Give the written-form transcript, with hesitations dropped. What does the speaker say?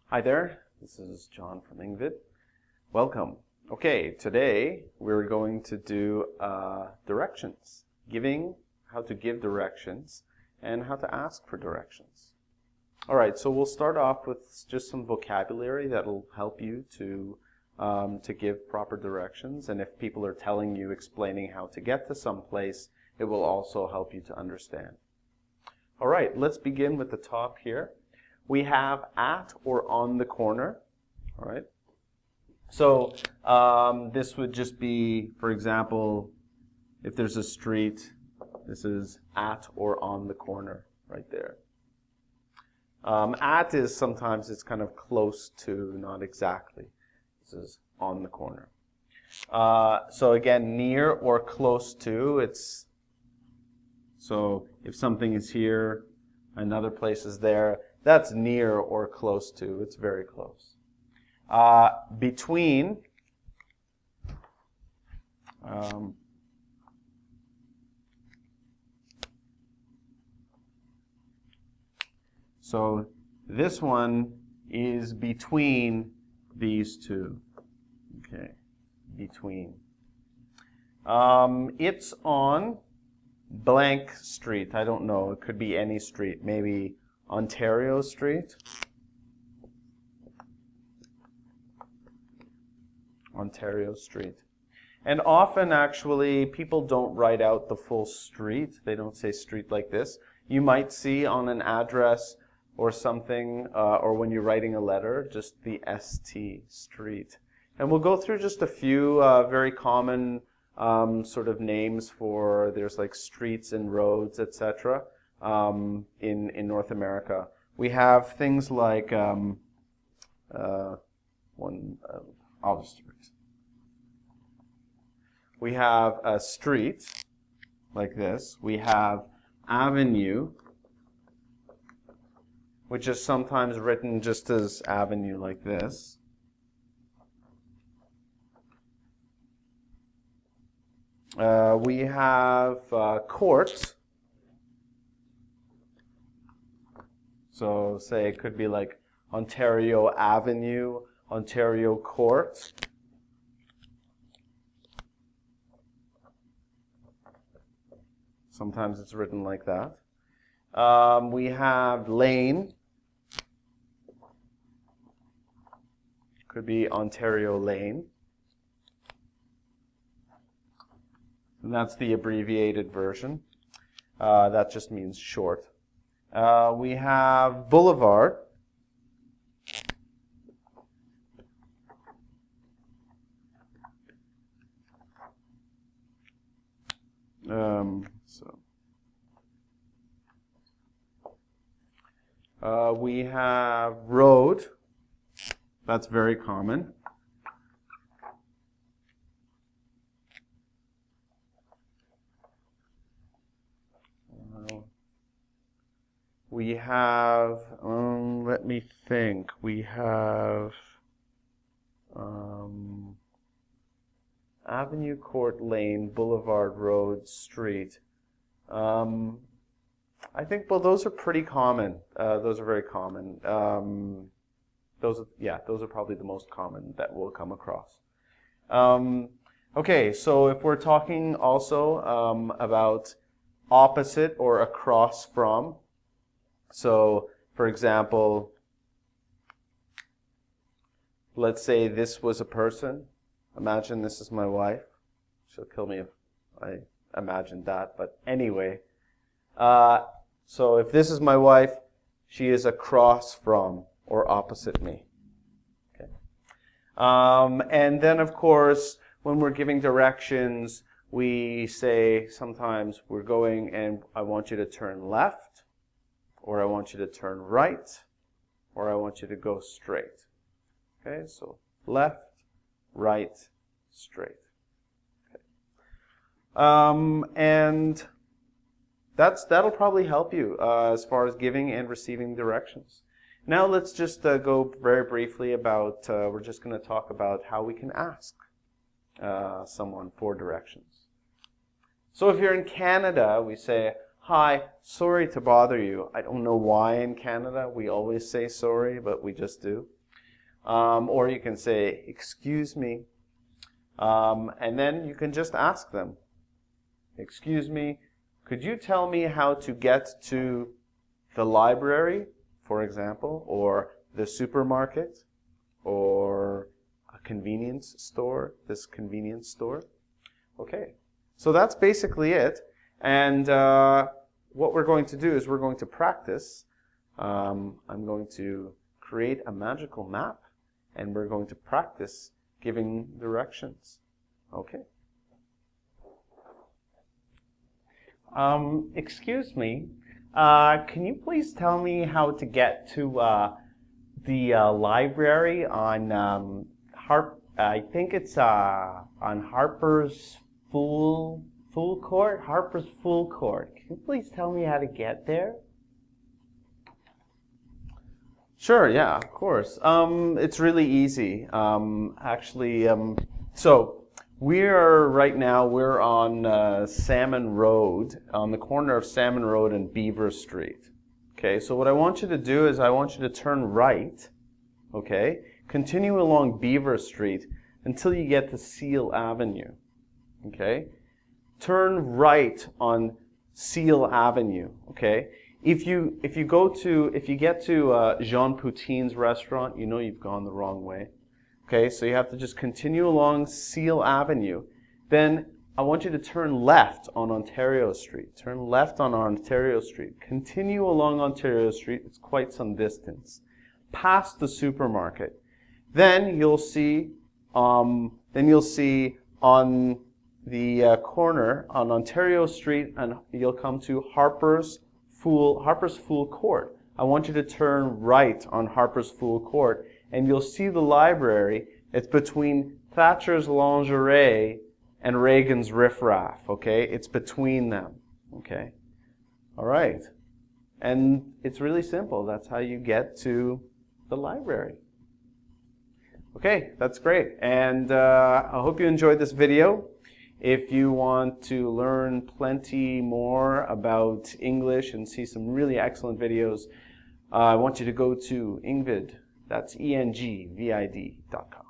Hi there, this is John from Ingvid. Welcome. Okay, today we're going to do directions, how to give directions and how to ask for directions. Alright, so we'll start off with just some vocabulary that'll help you to give proper directions, and if people are telling you, explaining how to get to some place, it will also help you to understand. Alright, let's begin with the top here. We have at or on the corner, all right? So this would just be, for example, if there's a street, this is at or on the corner right there. At is sometimes it's kind of close to, not exactly. This is on the corner. So again, near or close to, it's, so if something is here, another place is there, that's near or close to. It's very close. Between. So this one is between these two. Okay, between. It's on blank street. I don't know. It could be any street. Maybe Ontario Street. Ontario Street. And often, actually, people don't write out the full street. They don't say street like this. You might see on an address or something, or when you're writing a letter, just the ST, street. And we'll go through just a few very common sort of names for, there's like streets and roads, etc. In North America. We have things like I'll just erase. We have a street like this. We have avenue, which is sometimes written just as avenue like this. We have court. So say it could be like Ontario Avenue, Ontario Court. Sometimes it's written like that. We have lane. Could be Ontario Lane. And that's the abbreviated version. That just means short. We have boulevard. We have road. That's very common. We have, let me think, we have Avenue, Court, Lane, Boulevard, Road, Street. I think, well, those are pretty common. Those are very common. Those are probably the most common that we'll come across. Okay, so if we're talking also about opposite or across from, so, for example, let's say this was a person. Imagine this is my wife. She'll kill me if I imagined that, but anyway. So if this is my wife, she is across from or opposite me. Okay. And then, of course, when we're giving directions, we say sometimes we're going and I want you to turn left, or I want you to turn right, or I want you to go straight. Okay, so left, right, straight. Okay. And that'll probably help you as far as giving and receiving directions. Now let's just go very briefly about, we're just going to talk about how we can ask someone for directions. So if you're in Canada, we say, "Hi, sorry to bother you." I don't know why in Canada we always say sorry, but we just do. or you can say, excuse me. And then you can just ask them, excuse me, could you tell me how to get to the library, for example, or the supermarket, or a convenience store, this convenience store? Okay, so that's basically it. And what we're going to do is we're going to practice. I'm going to create a magical map, and we're going to practice giving directions. Okay. Excuse me, can you please tell me how to get to the library on I think it's on Harper's Fool Court? Harper's Fool Court. Can you please tell me how to get there? Sure, yeah, of course. It's really easy. So we're on Salmon Road, on the corner of Salmon Road and Beaver Street. Okay, so what I want you to do is I want you to turn right, okay? Continue along Beaver Street until you get to Seal Avenue, okay? Turn right on Seal Avenue, okay? If you get to Jean Poutine's restaurant, you know you've gone the wrong way. Okay, so you have to just continue along Seal Avenue. Then I want you to turn left on Ontario Street. Turn left on Ontario Street. Continue along Ontario Street. It's quite some distance. Past the supermarket. Then you'll see on the corner on Ontario Street, and you'll come to Harper's Fool Court. I want you to turn right on Harper's Fool Court, and you'll see the library. It's between Thatcher's Lingerie and Reagan's Riff Raff, okay? It's between them, okay? All right. And it's really simple. That's how you get to the library. Okay, that's great. And I hope you enjoyed this video. If you want to learn plenty more about English and see some really excellent videos, I want you to go to Ingvid, that's ENGVID.com.